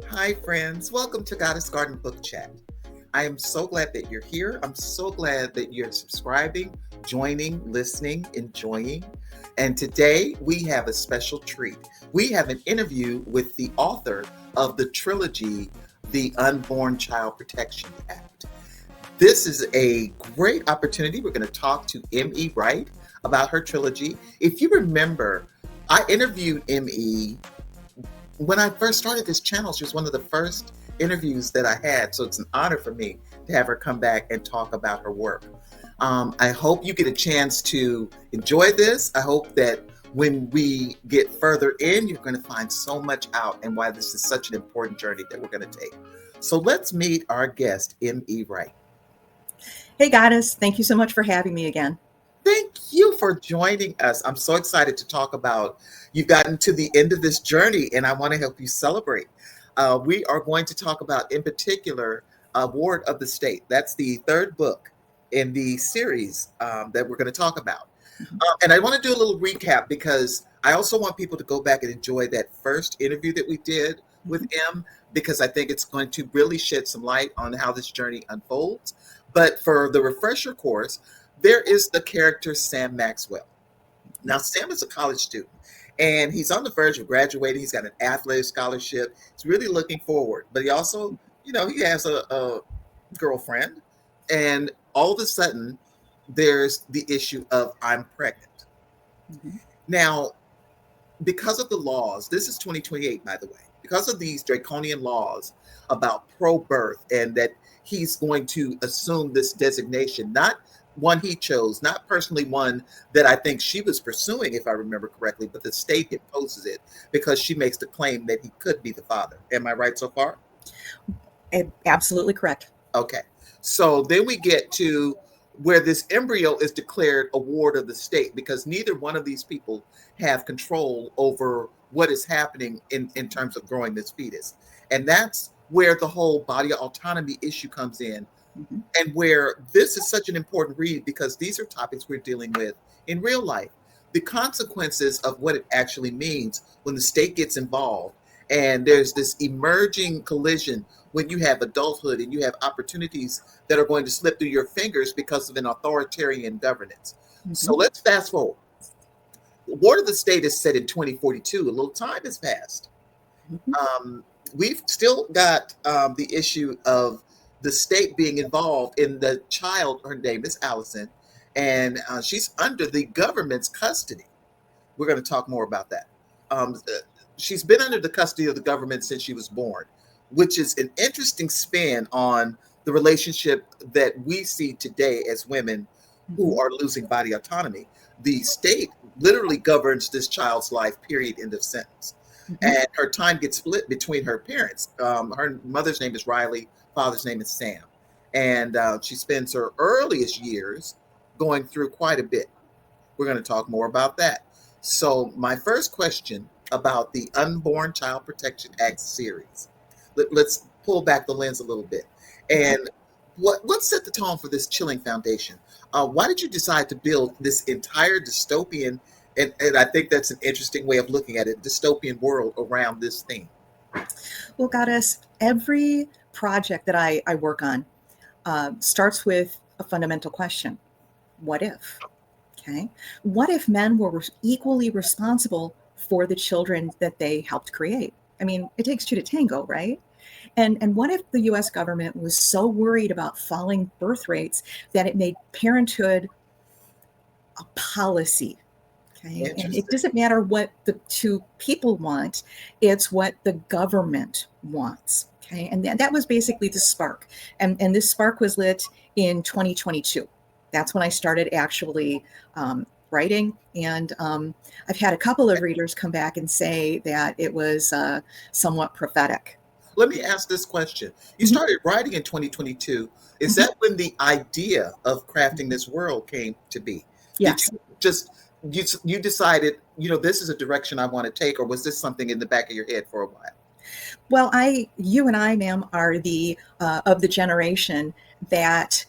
Hi, friends. Welcome to Goddess Garden Book Chat. I am so glad that you're here. I'm so glad that you're subscribing, joining, listening, enjoying. And today we have a special treat. We have an interview with the author of the trilogy, The Unborn Child Protection Act. This is a great opportunity. We're going to talk to M.E. Wright about her trilogy. If you remember, I interviewed M.E. when I first started this channel. She was one of the first interviews that I had. So it's an honor for me to have her come back and talk about her work. I hope you get a chance to enjoy this. I hope that when we get further in, you're going to find so much out and why this is such an important journey that we're going to take. So let's meet our guest, M.E. Wright. Hey, Goddess. Thank you so much for having me again. Thank you for joining us. I'm so excited to talk about, you've gotten to the end of this journey and I want to help you celebrate. We are going to talk about, in particular, Ward of the State. That's the third book in the series that we're going to talk about. And I want to do a little recap because I also want people to go back and enjoy that first interview that we did with M, because I think it's going to really shed some light on how this journey unfolds. But for the refresher course, there is the character Sam Maxwell. Now, Sam is a college student and he's on the verge of graduating. He's got an athletic scholarship. He's really looking forward, but he also, he has a girlfriend, and all of a sudden there's the issue of I'm pregnant. Mm-hmm. Now, because of the laws, this is 2028, by the way, because of these draconian laws about pro-birth and that he's going to assume this designation, not one he chose, not personally one that I think she was pursuing, if I remember correctly, but the state imposes it because she makes the claim that he could be the father. Am I right so far? Absolutely correct. Okay. So then we get to where this embryo is declared a ward of the state because neither one of these people have control over what is happening in terms of growing this fetus. And that's where the whole body autonomy issue comes in. Mm-hmm. And where this is such an important read because these are topics we're dealing with in real life. The consequences of what it actually means when the state gets involved and there's this emerging collision when you have adulthood and you have opportunities that are going to slip through your fingers because of an authoritarian governance. Mm-hmm. So let's fast forward. Ward of the State is set in 2042. A little time has passed. Mm-hmm. We've still got the issue of the state being involved in the child. Her name is Allison, and she's under the government's custody. We're going to talk more about that. She's been under the custody of the government since she was born, which is an interesting spin on the relationship that we see today as women who are losing body autonomy. The state literally governs this child's life, period, end of sentence. Mm-hmm. And her time gets split between her parents. Her mother's name is Riley. Father's name is Sam. And she spends her earliest years going through quite a bit. We're going to talk more about that. So my first question about the Unborn Child Protection Act series. Let's pull back the lens a little bit. And what set the tone for this chilling foundation? Why did you decide to build this entire dystopian, and I think that's an interesting way of looking at it, dystopian world around this theme? Well, Goddess, every project that I work on starts with a fundamental question. What if? Okay. What if men were equally responsible for the children that they helped create? I mean, it takes two to tango, right? And what if the U.S. government was so worried about falling birth rates that it made parenthood a policy? Okay. And it doesn't matter what the two people want, it's what the government wants. Okay. And that was basically the spark. And this spark was lit in 2022. That's when I started actually writing. And I've had a couple of readers come back and say that it was somewhat prophetic. Let me ask this question. You started writing in 2022. Is that when the idea of crafting this world came to be? Yes. You decided, this is a direction I want to take, or was this something in the back of your head for a while? Well, you and I, ma'am, are the of the generation that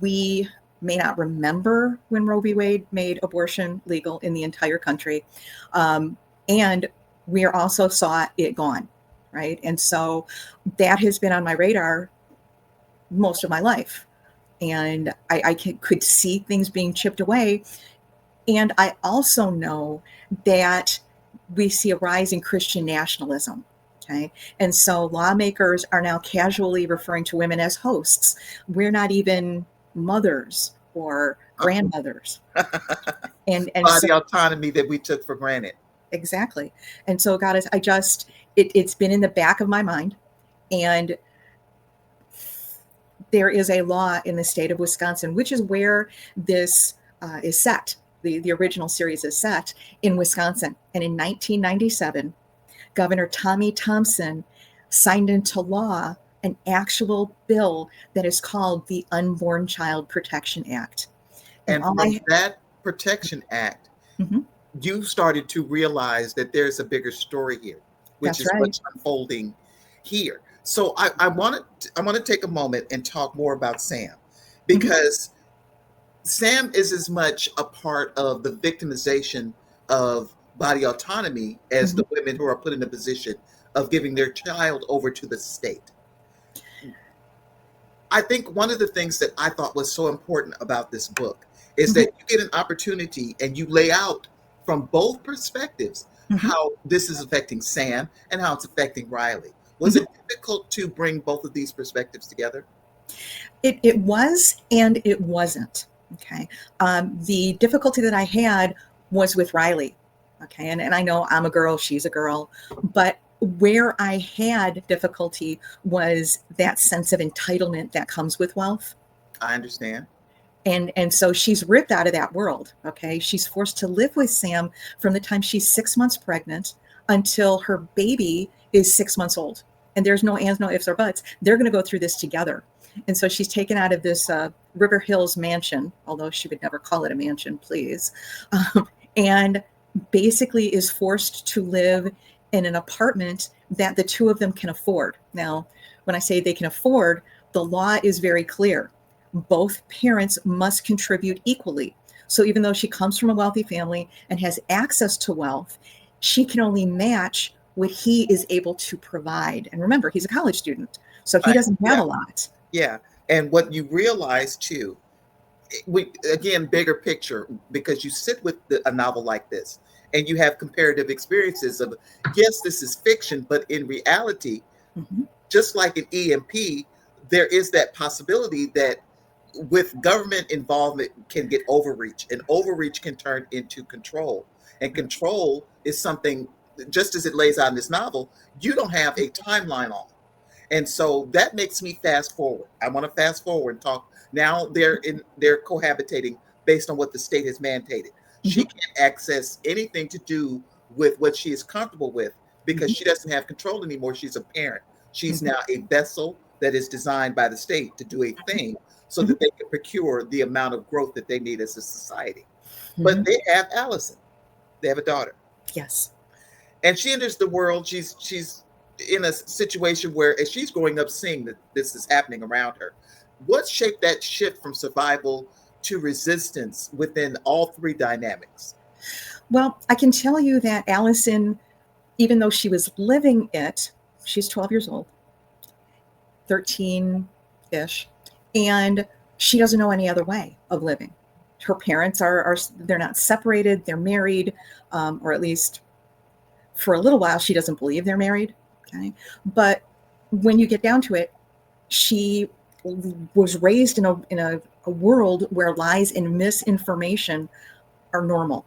we may not remember when Roe v. Wade made abortion legal in the entire country, and we also saw it gone. right? And so that has been on my radar most of my life. And could see things being chipped away. And I also know that we see a rise in Christian nationalism. Okay. And so lawmakers are now casually referring to women as hosts. We're not even mothers or grandmothers. And Body so autonomy that we took for granted. exactly. And so God is, it's been in the back of my mind. And there is a law in the state of Wisconsin, which is where this is set. The original series is set in Wisconsin. And in 1997, Governor Tommy Thompson signed into law an actual bill that is called the Unborn Child Protection Act. And from that Protection Act, you started to realize that there's a bigger story here, which is what's unfolding here. So I want to take a moment and talk more about Sam, because Sam is as much a part of the victimization of body autonomy as the women who are put in a position of giving their child over to the state. I think one of the things that I thought was so important about this book is that you get an opportunity and you lay out from both perspectives how this is affecting Sam and how it's affecting Riley. Was it difficult to bring both of these perspectives together? It was, and it wasn't. Okay. The difficulty that I had was with Riley. Okay. And I know I'm a girl, she's a girl, but where I had difficulty was that sense of entitlement that comes with wealth. I understand. And so she's ripped out of that world. Okay. She's forced to live with Sam from the time she's 6 months pregnant until her baby is 6 months old. And there's no ands, no ifs or buts. They're going to go through this together. And so she's taken out of this River Hills mansion, although she would never call it a mansion, please. And basically is forced to live in an apartment that the two of them can afford. Now, when I say they can afford, the law is very clear. Both parents must contribute equally. So even though she comes from a wealthy family and has access to wealth, she can only match what he is able to provide. And remember, he's a college student, so he doesn't have a lot. Yeah. And what you realize too, again, bigger picture, because you sit with a novel like this and you have comparative experiences of, yes, this is fiction, but in reality, just like an EMP, there is that possibility that with government involvement can get overreach, and overreach can turn into control. And control is something, just as it lays out in this novel, you don't have a timeline on. And so that makes me fast forward. I want to fast forward and talk. Now they're cohabitating based on what the state has mandated. She can't access anything to do with what she is comfortable with because she doesn't have control anymore. She's a parent. She's now a vessel that is designed by the state to do a thing so that they can procure the amount of growth that they need as a society. But they have Allison. They have a daughter. Yes. And she enters the world. She's in a situation where, as she's growing up seeing that this is happening around her, what shaped that shift from survival to resistance within all three dynamics? Well, I can tell you that Allison, even though she was living it, she's 12 years old, 13-ish, and she doesn't know any other way of living. Her parents they're not separated, they're married, or at least for a little while, she doesn't believe they're married. Okay. But when you get down to it, she was raised in a world where lies and misinformation are normal.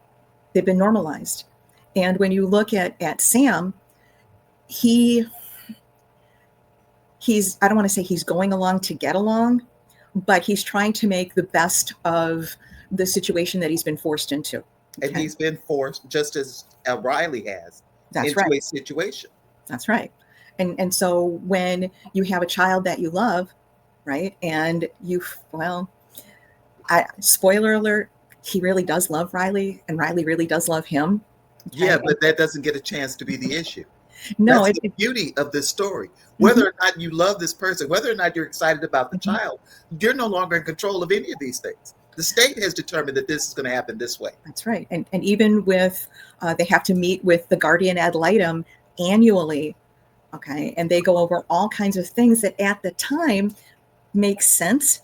They've been normalized. And when you look at Sam, he's, I don't want to say he's going along to get along, but he's trying to make the best of the situation that he's been forced into. Okay? And he's been forced, just as Riley has, into a situation. That's right. And so when you have a child that you love, right, and spoiler alert, he really does love Riley, and Riley really does love him. Okay? Yeah, but that doesn't get a chance to be the issue. No, that's the beauty of this story. Whether or not you love this person, whether or not you're excited about the child, you're no longer in control of any of these things. The state has determined that this is going to happen this way. That's right. And even with, they have to meet with the guardian ad litem annually Okay. And they go over all kinds of things that at the time make sense.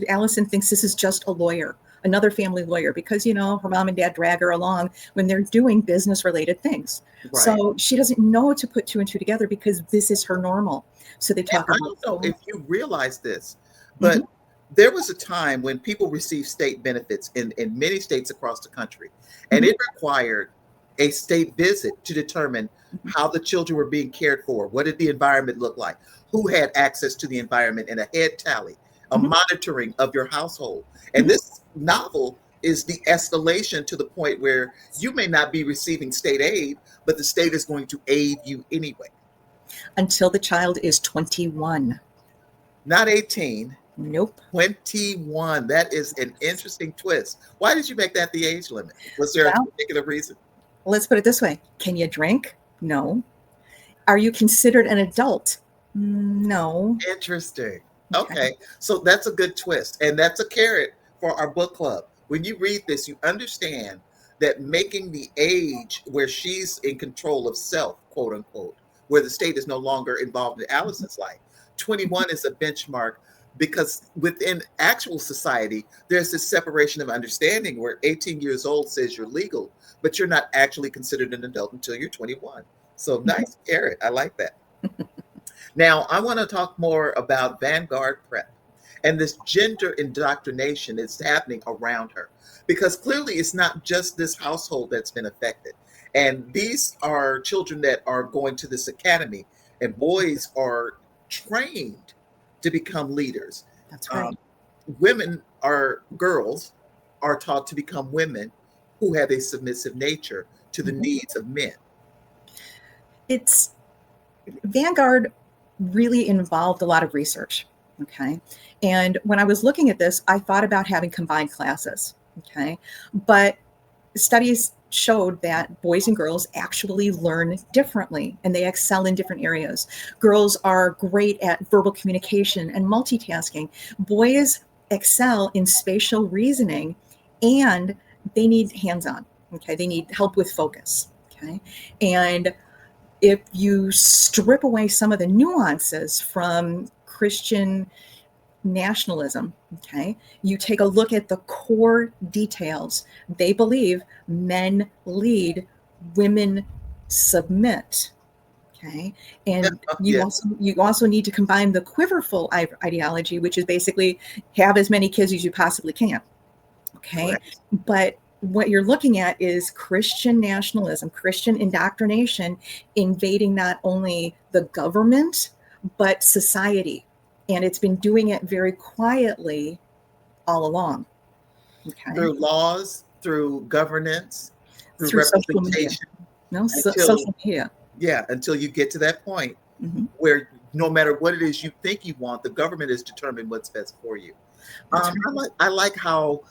Allison thinks this is just a lawyer, another family lawyer, because, her mom and dad drag her along when they're doing business related things. Right. So she doesn't know to put two and two together because this is her normal. So they talk And I about. don't know if you realize this, but there was a time when people received state benefits in many states across the country, and it required a state visit to determine how the children were being cared for. What did the environment look like? Who had access to the environment, and a head tally, a monitoring of your household. And this novel is the escalation to the point where you may not be receiving state aid, but the state is going to aid you anyway. Until the child is 21. Not 18. Nope. 21. That is an interesting twist. Why did you make that the age limit? Was there a particular reason? Let's put it this way. Can you drink? No. Are you considered an adult? No. Interesting. Okay. So that's a good twist. And that's a carrot for our book club. When you read this, you understand that making the age where she's in control of self, quote unquote, where the state is no longer involved in Allison's life. 21 is a benchmark, because within actual society, there's this separation of understanding where 18 years old says you're legal, but you're not actually considered an adult until you're 21. So nice carrot. I like that. Now, I want to talk more about Vanguard Prep and this gender indoctrination that's happening around her, because clearly it's not just this household that's been affected. And these are children that are going to this academy, and boys are trained to become leaders. That's right. Girls are taught to become women who have a submissive nature to the needs of men. Vanguard really involved a lot of research. Okay. And when I was looking at this, I thought about having combined classes. Okay. But studies showed that boys and girls actually learn differently, and they excel in different areas. Girls are great at verbal communication and multitasking. Boys excel in spatial reasoning, and they need hands-on. Okay. They need help with focus. Okay. And if you strip away some of the nuances from Christian nationalism, okay, you take a look at the core details. They believe men lead, women submit. Okay. And you also need to combine the quiverful ideology, which is basically have as many kids as you possibly can. Okay. Correct. But what you're looking at is Christian nationalism, Christian indoctrination invading not only the government, but society. And it's been doing it very quietly all along. Okay. Through laws, through governance, through representation. Social media. Yeah, until you get to that point where no matter what it is you think you want, the government is determining what's best for you. I like how,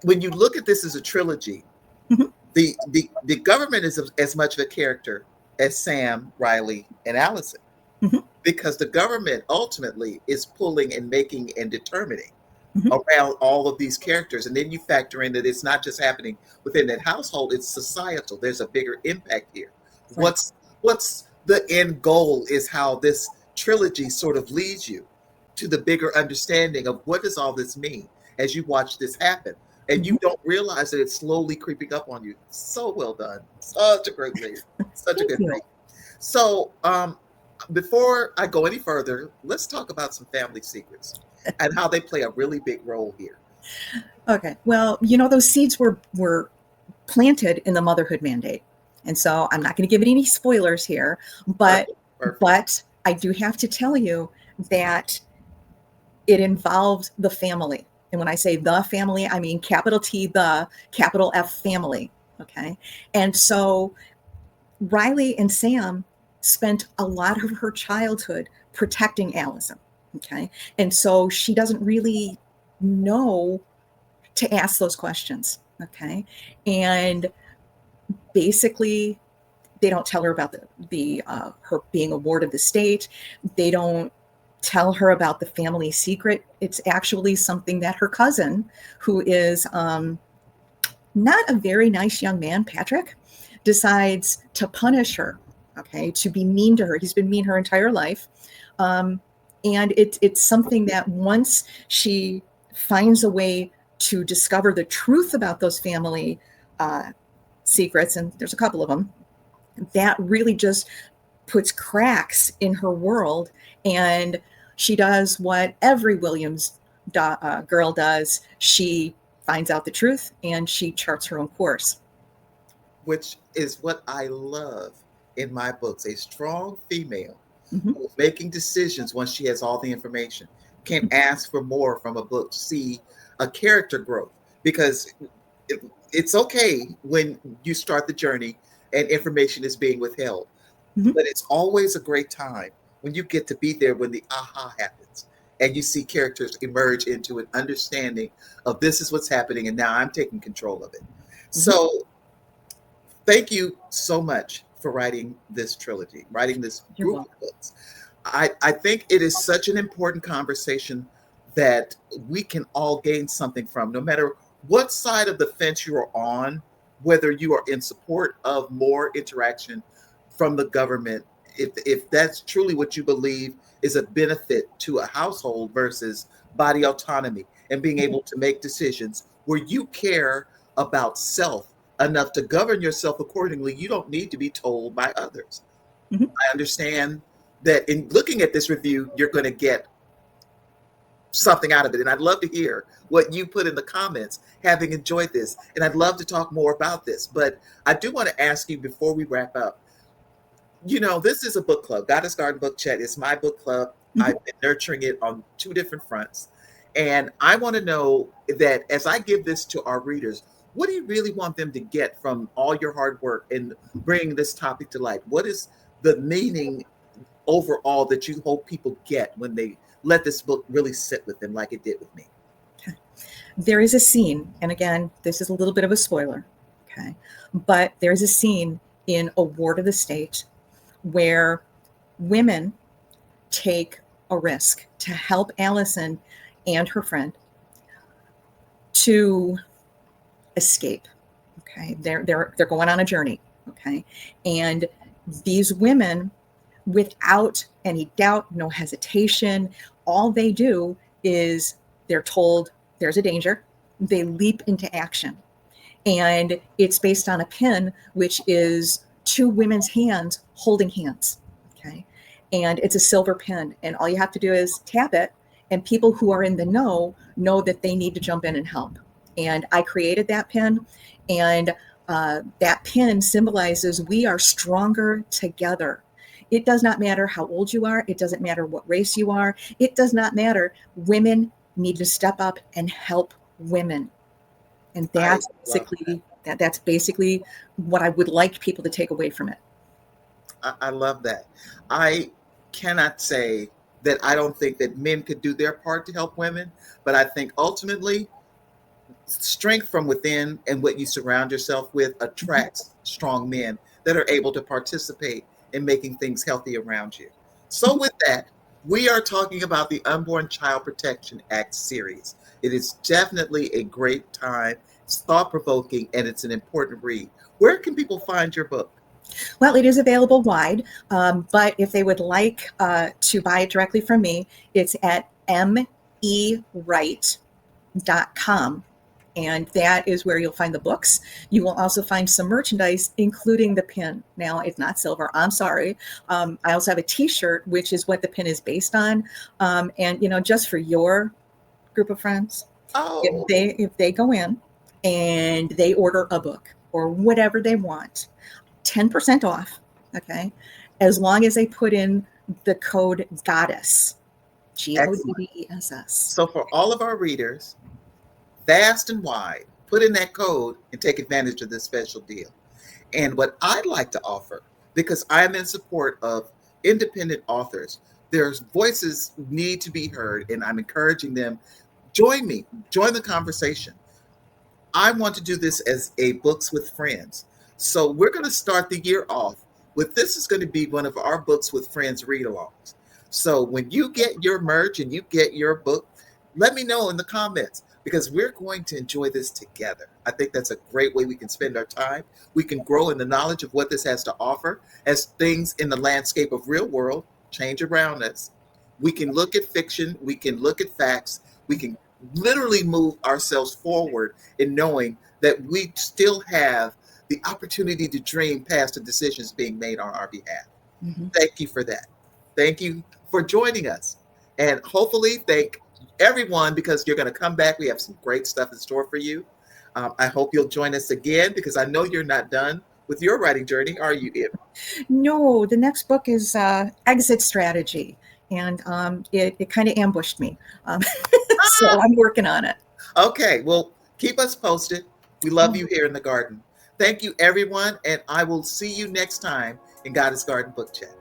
when you look at this as a trilogy, the government is as much of a character as Sam, Riley, and Allison, because the government ultimately is pulling and making and determining around all of these characters. And then you factor in that it's not just happening within that household, it's societal. There's a bigger impact here. Right. What's the end goal is how this trilogy sort of leads you to the bigger understanding of what does all this mean as you watch this happen. And you don't realize that it's slowly creeping up on you. So well done. Such a great read. Such a good read. So before I go any further, let's talk about some family secrets and how they play a really big role here. Okay. Well, those seeds were planted in the motherhood mandate. And so I'm not going to give it any spoilers here, but I do have to tell you that it involved the family. And when I say the family, I mean capital T, the capital F family. Okay. And so Riley and Sam spent a lot of her childhood protecting Allison. Okay. And so she doesn't really know to ask those questions. Okay. And basically, they don't tell her about her being a ward of the state. They don't tell her about the family secret. It's actually something that her cousin, who is not a very nice young man, Patrick, decides to punish her okay, to be mean to her. He's been mean her entire life. And it's something that once she finds a way to discover the truth about those family secrets, and there's a couple of them, that really just puts cracks in her world. And she does what every Williams girl does. She finds out the truth and she charts her own course. Which is what I love in my books. A strong female Mhm. who's making decisions once she has all the information, can ask for more from a book, see a character growth. Because it's okay when you start the journey and information is being withheld. Mhm. But it's always a great time when you get to be there when the aha happens and you see characters emerge into an understanding of this is what's happening and now I'm taking control of it. Mhm. So thank you so much for writing this trilogy, writing this You're group welcome. of books. I think it is such an important conversation that we can all gain something from, no matter what side of the fence you are on, whether you are in support of more interaction from the government, if that's truly what you believe is a benefit to a household versus body autonomy and being able to make decisions where you care about self enough to govern yourself accordingly, you don't need to be told by others. Mhm. I understand that in looking at this review, you're going to get something out of it. And I'd love to hear what you put in the comments, having enjoyed this. And I'd love to talk more about this. But I do want to ask you before we wrap up, this is a book club. Goddess Garden Book Chat is my book club. Mhm. I've been nurturing it on two different fronts. And I want to know that as I give this to our readers, what do you really want them to get from all your hard work in bringing this topic to light? What is the meaning overall that you hope people get when they let this book really sit with them like it did with me? There is a scene, and again, this is a little bit of a spoiler, okay? But there's a scene in A Ward of the State where women take a risk to help Allison and her friend to escape. Okay, they're going on a journey. Okay, and these women, without any doubt, no hesitation, all they do is they're told there's a danger. They leap into action, and it's based on a pin, which is two women's hands holding hands. Okay, and it's a silver pin, and all you have to do is tap it, and people who are in the know that they need to jump in and help. And I created that pin, and that pin symbolizes we are stronger together. It does not matter how old you are. It doesn't matter what race you are. It does not matter. Women need to step up and help women. And I that's love that. that's basically what I would like people to take away from it. I love that. I cannot say that I don't think that men could do their part to help women, but I think ultimately strength from within and what you surround yourself with Mhm. attracts strong men that are able to participate in making things healthy around you. So, Mhm. with that, we are talking about the Unborn Child Protection Act series. It is definitely a great time. It's thought provoking and it's an important read. Where can people find your book? Well, it is available wide, but if they would like to buy it directly from me, it's at mewright.com. And that is where you'll find the books. You will also find some merchandise, including the pin. Now, it's not silver. I'm sorry. I also have a T-shirt, which is what the pin is based on. And just for your group of friends, Oh, if they go in and they order a book or whatever they want, 10% off. Okay, as long as they put in the code Goddess, excellent. GODDESS. So, for all of our readers, fast and wide, put in that code and take advantage of this special deal. And what I'd like to offer, because I'm in support of independent authors, their voices need to be heard, and I'm encouraging them. Join me, join the conversation. I want to do this as a Books with Friends. So we're going to start the year off with this is going to be one of our Books with Friends read alongs. So when you get your merch and you get your book, let me know in the comments because we're going to enjoy this together. I think that's a great way we can spend our time. We can grow in the knowledge of what this has to offer as things in the landscape of real world change around us. We can look at fiction, we can look at facts, we can literally move ourselves forward in knowing that we still have the opportunity to dream past the decisions being made on our behalf. Mm-hmm. Thank you for that. Thank you for joining us. And hopefully, thank everyone because you're going to come back. We have some great stuff in store for you. I hope you'll join us again because I know you're not done with your writing journey, are you, Ib? No, the next book is Exit Strategy, and it kind of ambushed me. So I'm working on it. Okay, well, keep us posted. We love you here in the garden. Thank you, everyone, and I will see you next time in Goddess Garden Book Chat.